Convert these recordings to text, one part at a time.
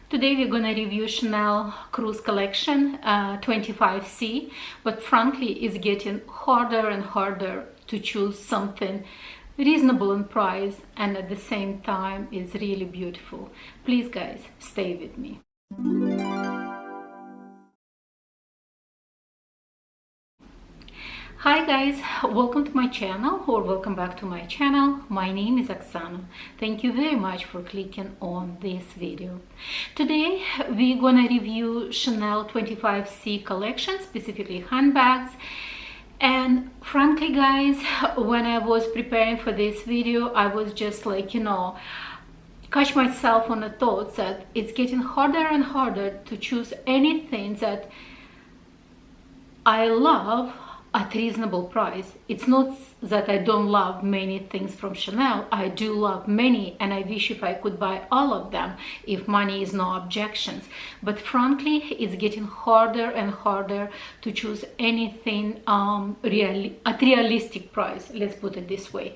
Today we're gonna review Chanel Cruise Collection 25C, but frankly it's getting harder and harder to choose something reasonable in price and at the same time is really beautiful. Please guys, stay with me. Hi guys, welcome to my channel or welcome back to my channel. My name is Oksana. Thank you very much for clicking on this video. Today we're gonna review Chanel 25C collection, specifically handbags. And frankly guys, when I was preparing for this video, I was just like, catch myself on the thoughts that it's getting harder and harder to choose anything that I love at reasonable price. It's not that I don't love many things from Chanel. I do love many, and I wish if I could buy all of them if money is no objections. But frankly, it's getting harder and harder to choose anything at realistic price, let's put it this way.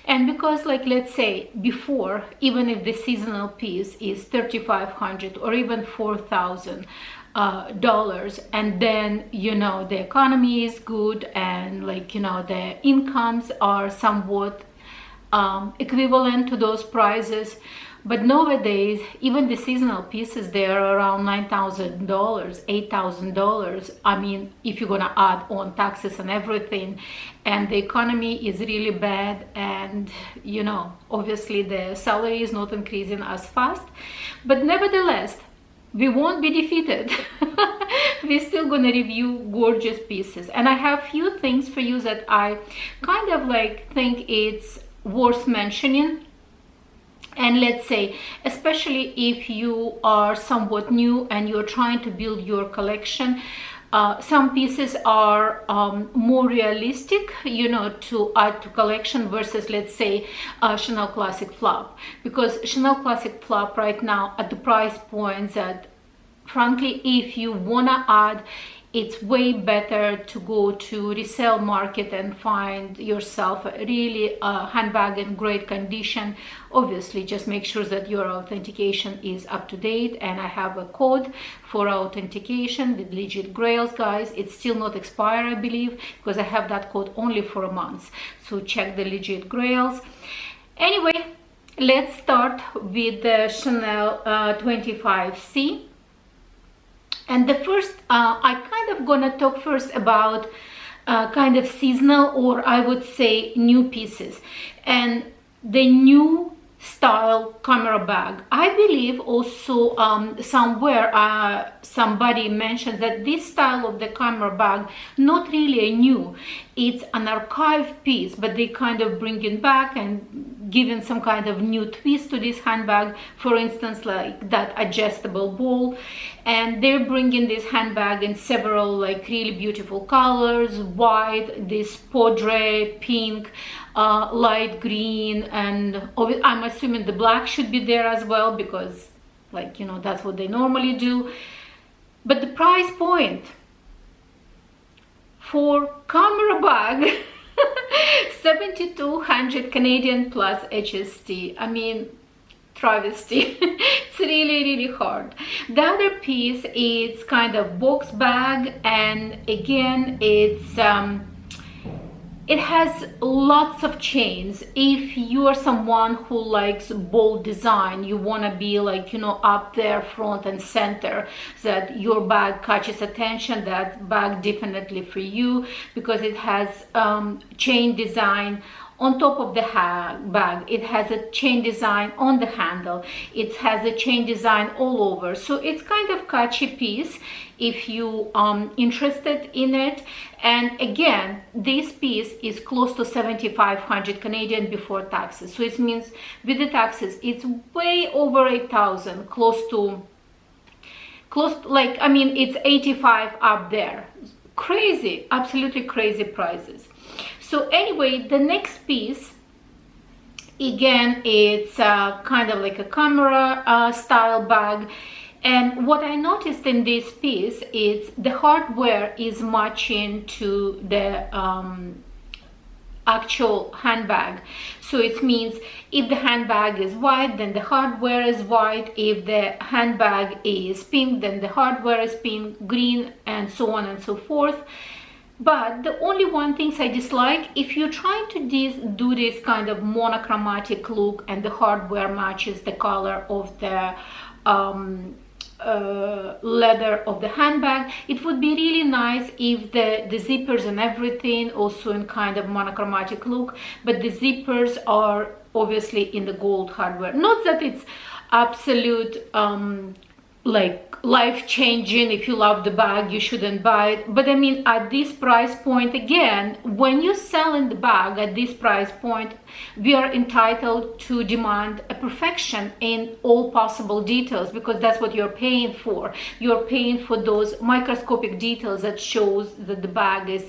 And because, like, let's say before, even if the seasonal piece is $3,500 or even $4,000 and then the economy is good and the incomes are somewhat equivalent to those prices, but nowadays even the seasonal pieces, they are around $9,000, $8,000. I mean, if you're gonna add on taxes and everything, and the economy is really bad, and obviously the salary is not increasing as fast, but nevertheless we won't be defeated. We're still gonna review gorgeous pieces, and I have few things for you that I kind of think it's worth mentioning. And let's say, especially if you are somewhat new and you're trying to build your collection, some pieces are more realistic, to add to collection versus, let's say, Chanel Classic Flop, because Chanel Classic Flop right now at the price points that, frankly, if you wanna add, it's way better to go to resale market and find yourself a really handbag in great condition. Obviously, just make sure that your authentication is up to date, and I have a code for authentication with legit grails, guys. It's still not expired, I believe, because I have that code only for a month, so check the legit grails. Anyway, let's start with the Chanel 25C. And the first, I kind of gonna talk first about kind of seasonal, or I would say new pieces, and the new style camera bag. I believe also somewhere somebody mentioned that this style of the camera bag, not really a new, it's an archive piece, but they kind of bring it back and giving some kind of new twist to this handbag. For instance, like that adjustable ball, and they're bringing this handbag in several really beautiful colors: white, this poudre pink, light green, and I'm assuming the black should be there as well, because that's what they normally do. But the price point for camera bag, 7,200 Canadian plus HST. I mean, travesty. It's really hard. The other piece is kind of box bag, and again it's it has lots of chains. If you are someone who likes bold design, you want to be up there front and center, that your bag catches attention, that bag definitely for you, because it has chain design on top of the bag. It has a chain design on the handle. It has a chain design all over. So it's kind of catchy piece if you interested in it. And again, this piece is close to 7,500 Canadian before taxes. So it means with the taxes, it's way over 8,000, close to it's 85 up there. Crazy, absolutely crazy prices. So anyway, the next piece, again, it's kind of like a camera style bag. And what I noticed in this piece is the hardware is matching to the actual handbag. So it means if the handbag is white, then the hardware is white. If the handbag is pink, then the hardware is pink, green, and so on and so forth. But the only one thing I dislike, if you're trying to do this kind of monochromatic look and the hardware matches the color of the leather of the handbag, it would be really nice if the zippers and everything also in kind of monochromatic look, but the zippers are obviously in the gold hardware. Not that it's absolute like life-changing. If you love the bag, you shouldn't buy it, but I mean, at this price point, again, when you're selling the bag at this price point, we are entitled to demand a perfection in all possible details, because that's what you're paying for. You're paying for those microscopic details that shows that the bag is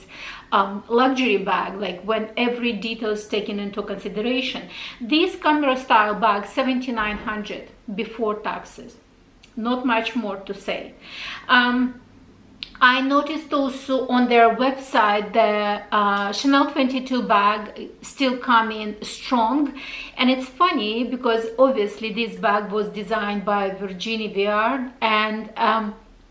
luxury bag, like when every detail is taken into consideration. This camera style bag, 7,900 before taxes. Not much more to say. I noticed also on their website the Chanel 22 bag still coming strong, and it's funny because obviously this bag was designed by Virginie Viard, and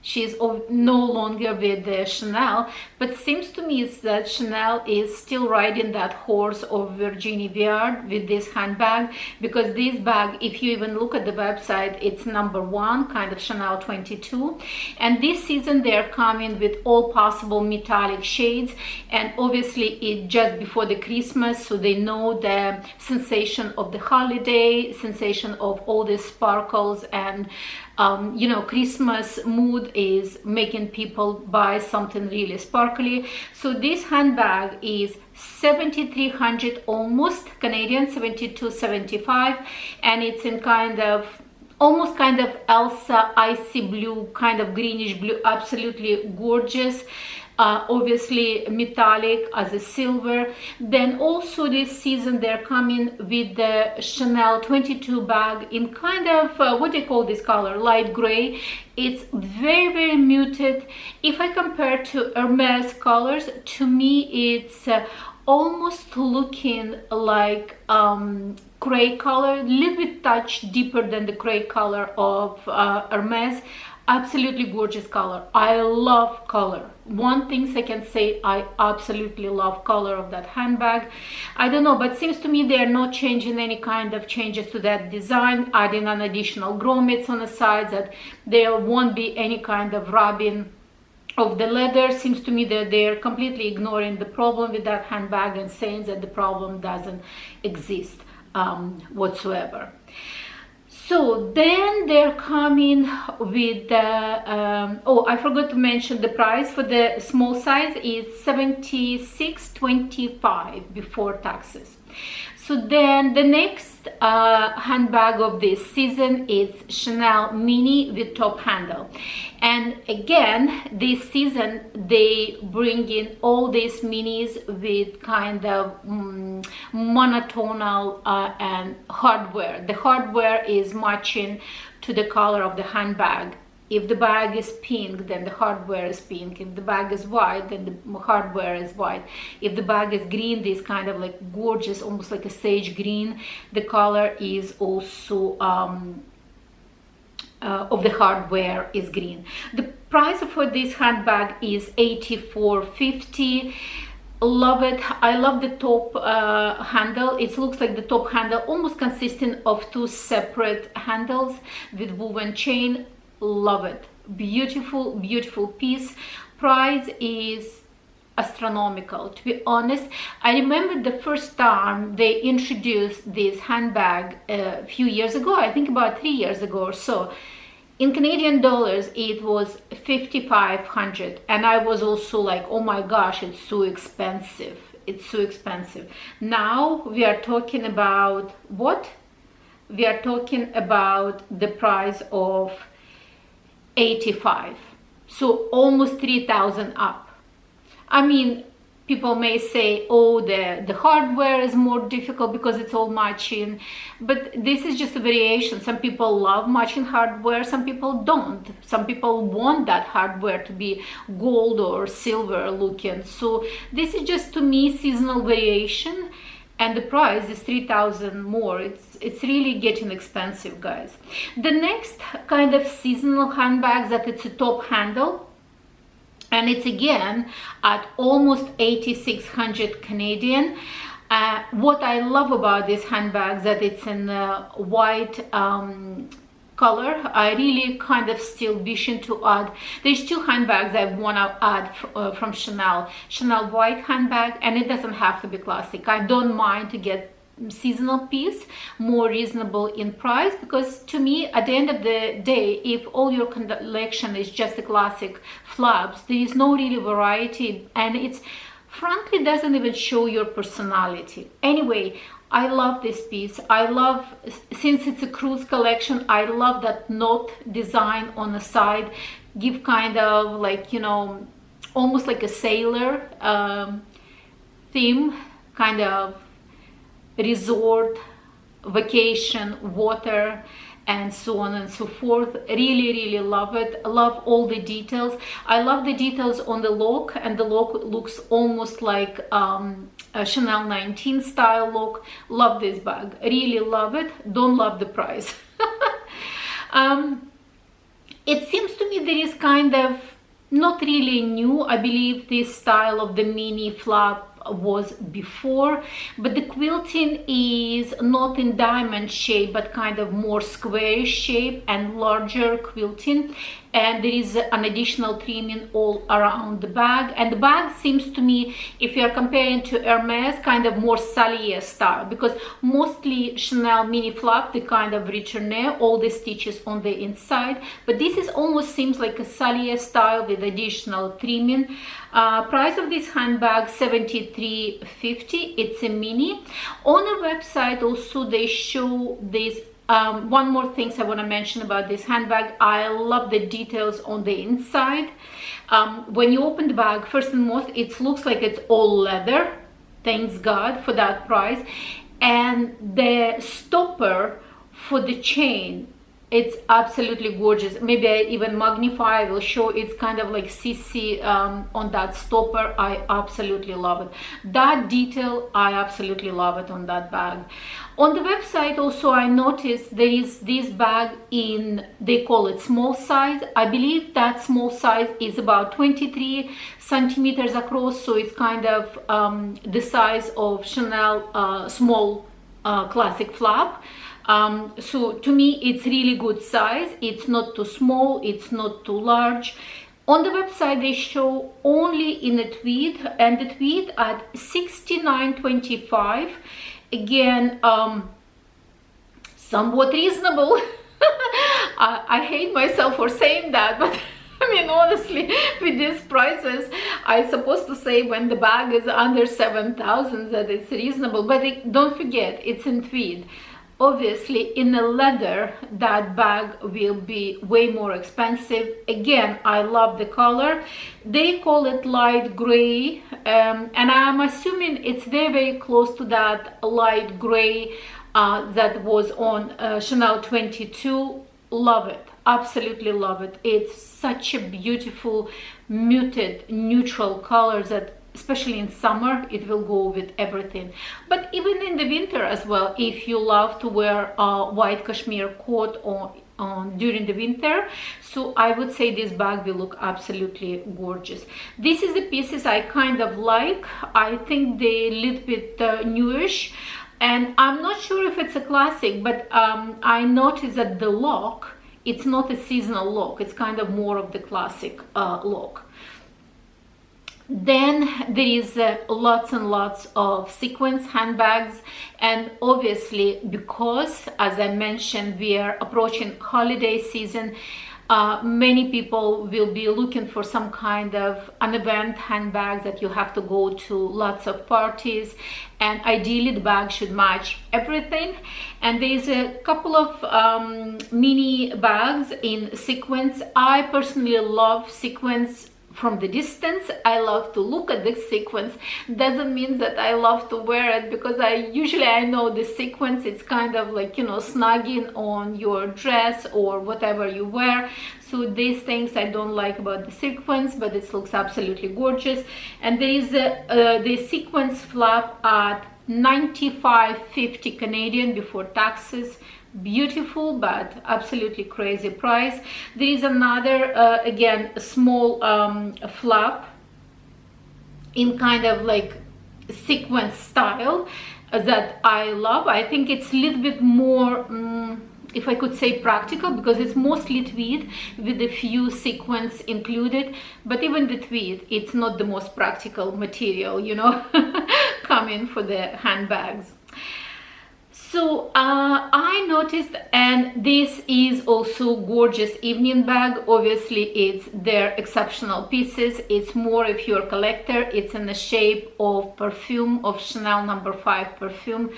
she's no longer with Chanel, but seems to me is that Chanel is still riding that horse of Virginie Viard with this handbag, because this bag, if you even look at the website, it's #1 kind of Chanel 22, and this season they're coming with all possible metallic shades, and obviously it's just before the Christmas, so they know the sensation of the holiday, sensation of all these sparkles, and you know, Christmas mood is making people buy something really sparkly. So this handbag is 7,300 almost Canadian, 72.75, and it's in kind of almost kind of Elsa icy blue, kind of greenish blue, absolutely gorgeous. Obviously metallic as a silver. Then also this season they're coming with the Chanel 22 bag in kind of what do you call this color, light gray. It's very, very muted. If I compare to Hermes colors, to me it's almost looking like gray color, a little bit touch deeper than the gray color of Hermes. Absolutely gorgeous color. I love color. One thing I can say, I absolutely love color of that handbag. I don't know, but seems to me they are not changing any kind of changes to that design, adding an additional grommets on the sides, that there won't be any kind of rubbing of the leather. Seems to me that they're completely ignoring the problem with that handbag and saying that the problem doesn't exist whatsoever. So then they're coming with the, oh, I forgot to mention the price for the small size is $76.25 before taxes. So then the next handbag of this season is Chanel Mini with top handle. And again, this season they bring in all these minis with kind of monotonal and hardware. The hardware is matching to the color of the handbag. If the bag is pink, then the hardware is pink. If the bag is white, then the hardware is white. If the bag is green, this kind of like gorgeous, almost like a sage green, the color is also of the hardware is green. The price for this handbag is $84.50. Love it. I love the top handle. It looks like the top handle almost consisting of two separate handles with woven chain. Love it. Beautiful, beautiful piece. Price is astronomical, to be honest. I remember the first time they introduced this handbag a few years ago, I think about 3 years ago or so. In Canadian dollars, it was $5,500, and I was also like, oh my gosh, it's so expensive. It's so expensive. Now we are talking about what? We are talking about the price of $85, so almost 3,000 up. I mean, people may say, oh, the hardware is more difficult because it's all matching, but this is just a variation. Some people love matching hardware, some people don't. Some people want that hardware to be gold or silver looking. So this is just, to me, seasonal variation, and the price is 3,000 more. It's really getting expensive, guys. The next kind of seasonal handbags, that it's a top handle, and it's again at almost 8,600 Canadian. What I love about this handbag, that it's in white color. I really kind of still wishing to add, there's two handbags I want to add from Chanel white handbag, and it doesn't have to be classic. I don't mind to get seasonal piece, more reasonable in price, because to me, at the end of the day, if all your collection is just the classic flaps, there is no really variety, and it's frankly doesn't even show your personality. Anyway, I love this piece. I love, since it's a cruise collection, I love that knot design on the side, give kind of like, you know, almost like a sailor theme, kind of resort, vacation, water, and so on and so forth. Really love it. Love all the details. I love the details on the lock, and the lock looks almost like a Chanel 19 style look. Love this bag, really love it. Don't love the price. It seems to me there is kind of not really new. I believe this style of the mini flap was before, but the quilting is not in diamond shape, but kind of more square shape and larger quilting, and there is an additional trimming all around the bag. And the bag seems to me, if you are comparing to Hermes, kind of more Sellier style, because mostly Chanel mini flap, the kind of retourné, all the stitches on the inside, but this is almost seems like a Sellier style with additional trimming. Price of this handbag $73.50. It's a mini. On the website also they show this. One more thing I want to mention about this handbag. I love the details on the inside. When you open the bag, first and most, it looks like it's all leather. Thanks God for that price. And the stopper for the chain, it's absolutely gorgeous. Maybe I even magnify, I will show. It's kind of like CC on that stopper. I absolutely love it. That detail, I absolutely love it on that bag. On the website also I noticed there is this bag in, they call it small size. I believe that small size is about 23 centimeters across, so it's kind of the size of Chanel small classic flap. So to me it's really good size. It's not too small, it's not too large. On the website they show only in a tweed, and the tweed at $69.25. Again, somewhat reasonable. I hate myself for saying that, but I mean, honestly, with these prices, I'm supposed to say when the bag is under 7,000 that it's reasonable, but don't forget, it's in tweed. Obviously, in a leather, that bag will be way more expensive. Again, I love the color. They call it light gray, and I'm assuming it's very close to that light gray that was on Chanel 22. Love it. Absolutely love it. It's such a beautiful, muted, neutral color that especially in summer it will go with everything, but even in the winter as well, if you love to wear a white cashmere coat on during the winter. So I would say this bag will look absolutely gorgeous. This is the pieces I kind of like. I think they're a little bit newish, and I'm not sure if it's a classic, but I noticed that the lock, it's not a seasonal lock, it's kind of more of the classic lock. Then there is lots and lots of sequins handbags, and obviously because, as I mentioned, we are approaching holiday season, many people will be looking for some kind of an event handbag that you have to go to lots of parties, and ideally the bag should match everything. And there's a couple of mini bags in sequins. I personally love sequins from the distance. I love to look at the sequence. Doesn't mean that I love to wear it, because I know the sequence, it's kind of like, you know, snugging on your dress or whatever you wear. So these things I don't like about the sequence, but it looks absolutely gorgeous. And there is the sequence flap at 95.50 Canadian before taxes. Beautiful, but absolutely crazy price. There is another again, a small flap in kind of like sequence style that I love. I think it's a little bit more if I could say practical, because it's mostly tweed with a few sequins included, but even the tweed, it's not the most practical material, you know, coming for the handbags. So I noticed, and this is also gorgeous evening bag. Obviously it's their exceptional pieces. It's more if you're a collector. It's in the shape of perfume, of Chanel No. 5 perfume,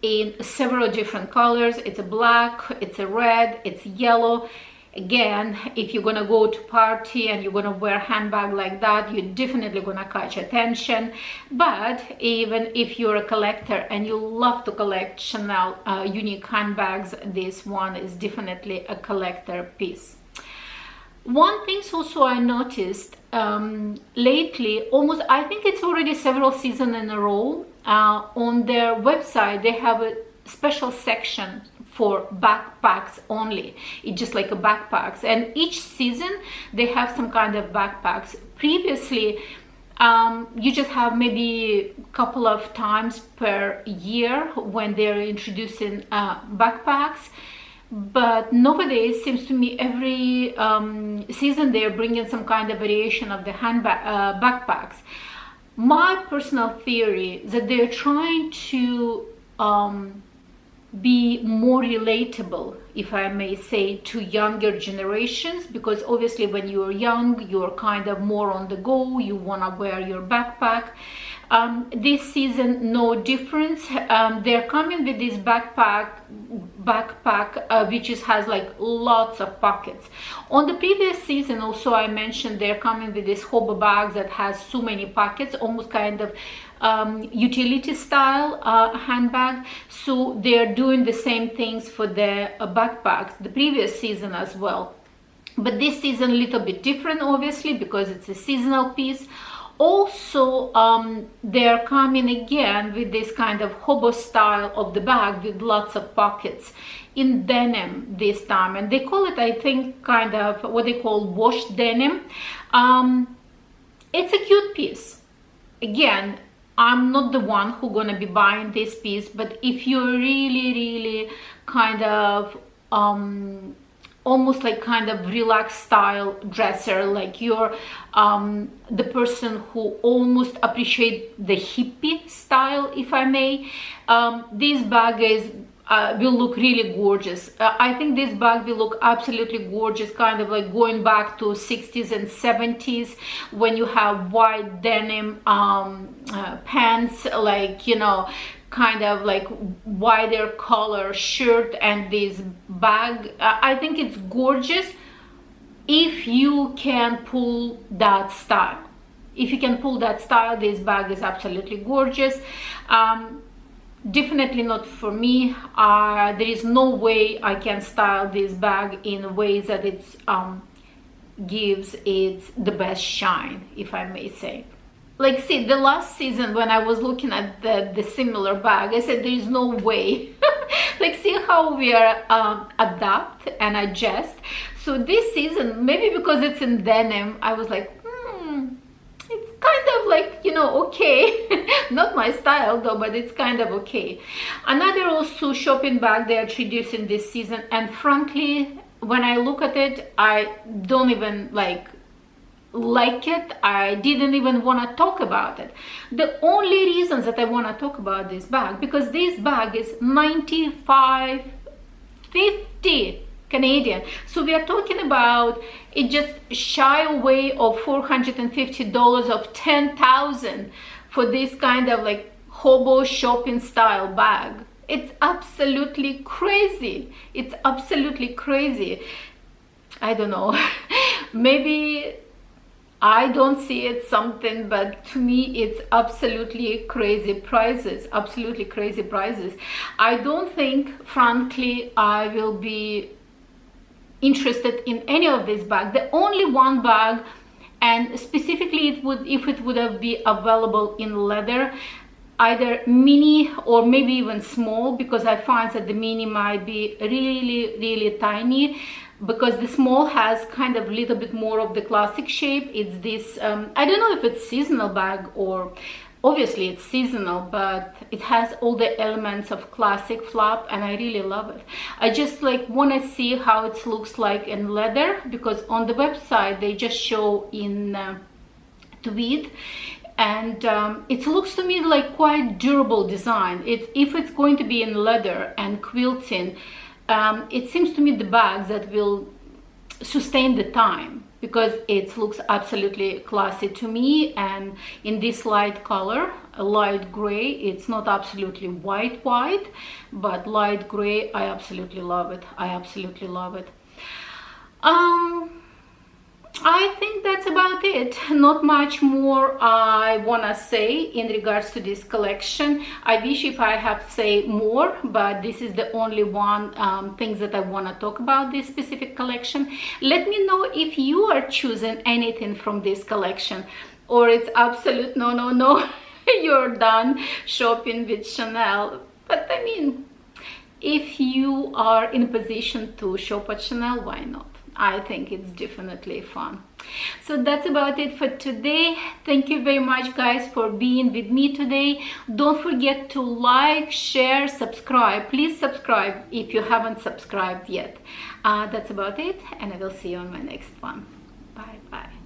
in several different colors. It's a black, it's a red, it's yellow. Again, if you're gonna go to party and you're gonna wear a handbag like that, you're definitely gonna catch attention. But even if you're a collector and you love to collect Chanel unique handbags, this one is definitely a collector piece. One thing also I noticed lately, almost I think it's already several seasons in a row, on their website they have a special section for backpacks only. It's just like a backpacks, and each season they have some kind of backpacks. Previously you just have maybe a couple of times per year when they're introducing backpacks, but nowadays seems to me every season they're bringing some kind of variation of the handbag backpacks. My personal theory is that they're trying to be more relatable, if I may say, to younger generations, because obviously when you're young you're kind of more on the go, you want to wear your backpack. This season no difference. They're coming with this backpack which has like lots of pockets. On the previous season also I mentioned they're coming with this hobo bags that has so many pockets, almost kind of utility style handbag. So they're doing the same things for the backpacks the previous season as well, but this season a little bit different, obviously, because it's a seasonal piece. Also they're coming again with this kind of hobo style of the bag with lots of pockets in denim this time, and they call it, I think, kind of what they call washed denim. It's a cute piece. Again, I'm not the one who's gonna be buying this piece, but if you're really kind of almost like kind of relaxed style dresser, like you're the person who almost appreciate the hippie style, if I may, this bag is will look really gorgeous. I think this bag will look absolutely gorgeous, kind of like going back to 60s and 70s when you have white denim pants, like, you know, kind of like wider collar shirt, and this bag. I think it's gorgeous if you can pull that style. If you can pull that style, this bag is absolutely gorgeous. Definitely not for me. There is no way I can style this bag in ways that it gives it the best shine, if I may say. Like, see, the last season when I was looking at the similar bag, I said there is no way. Like, see how we are adapt and adjust. So this season, maybe because it's in denim, I was like, it's kind of like, you know, okay. Not my style though, but it's kind of okay. Another also shopping bag they are introducing this season, and frankly, when I look at it, I don't even like it. I didn't even want to talk about it. The only reasons that I want to talk about this bag, because this bag is $95.50 Canadian. So we are talking about it just shy away of $450 of $10,000 for this kind of like hobo shopping style bag. It's absolutely crazy. It's absolutely crazy. I don't know. Maybe I don't see it something, but to me it's absolutely crazy prices, absolutely crazy prices. I don't think, frankly, I will be interested in any of this bag. The only one bag, and specifically it would, if it would have been available in leather, either mini or maybe even small, because I find that the mini might be really tiny, because the small has kind of a little bit more of the classic shape. It's this I don't know if it's seasonal bag, or obviously it's seasonal, but it has all the elements of classic flap, and I really love it. I just like want to see how it looks like in leather, because on the website they just show in tweed, and it looks to me like quite durable design. If it's going to be in leather and quilting, it seems to me the bags that will sustain the time, because it looks absolutely classy to me. And in this light color, a light gray, it's not absolutely white, but light gray, I absolutely love it. I absolutely love it. I think that's about it. Not much more I want to say in regards to this collection. I wish if I have say more, but this is the only one things that I want to talk about this specific collection. Let me know if you are choosing anything from this collection, or it's absolute no you're done shopping with Chanel. But I mean, if you are in a position to shop at Chanel, why not? I think it's definitely fun. So that's about it for today. Thank you very much, guys, for being with me today. Don't forget to like, share, subscribe. Please subscribe if you haven't subscribed yet. That's about it, and I will see you on my next one. Bye bye.